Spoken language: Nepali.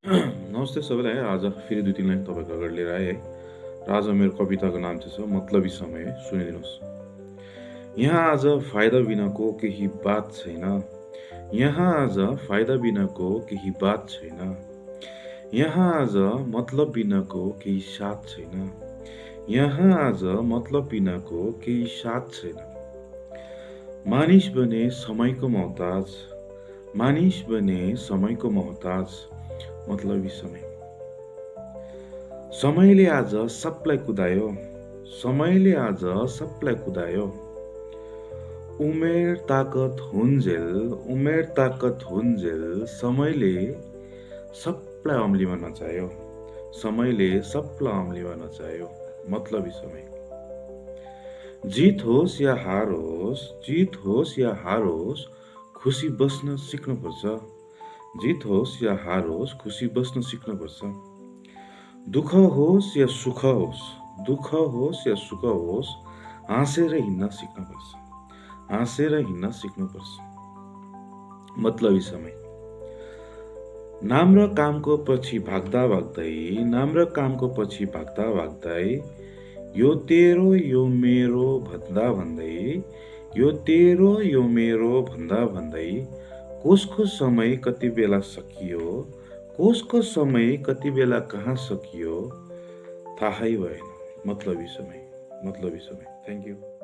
नमस्ते सबैलाई है। आज फेरि 2-3 लाइन तपाईँको अगाडि लिएर आएँ है। र आज मेरो कविताको नाम चाहिँ छ मतलबी समय। सुनिदिनुहोस्। यहाँ आज फाइदा बिनाको केही बात छैन। यहाँ आज फाइदा बिनाको केही बात छैन। यहाँ आज मतलब बिनाको केही साथ छैन। यहाँ आज मतलब बिनाको केही साथ छैन। मानिस बने समयको मोहताज। मानिस बने समयको मोहताज। मतलबी समय। समयले आज सबलाई कुदायो। समयले आज सबलाई कुदायो। उमेर ताकत हुन्जेल समयले सबलाई अम्लीमा नचायो। समयले सबलाई अम्लीमा नचायो। मतलबी समय। जित होस् या हारोस्, खुसी बस्न सिक्नुपर्छ। जित होस् या हारोस्, खुसी बस्न सिक्नुपर्छ। दुःख होस् या सुख होस्, हाँसेर हिँड्न सिक्नुपर्छ। हाँसेर हिँड्न सिक्नुपर्छ। मतलबी समय। नाम र कामको पछि भाग्दा भाग्दै, यो तेरो यो मेरो भन्दा भन्दै, कसको समय कति बेला सकियो, कसको समय कति बेला कहाँ सकियो, थाहै भएन। मतलबी समय। Thank you.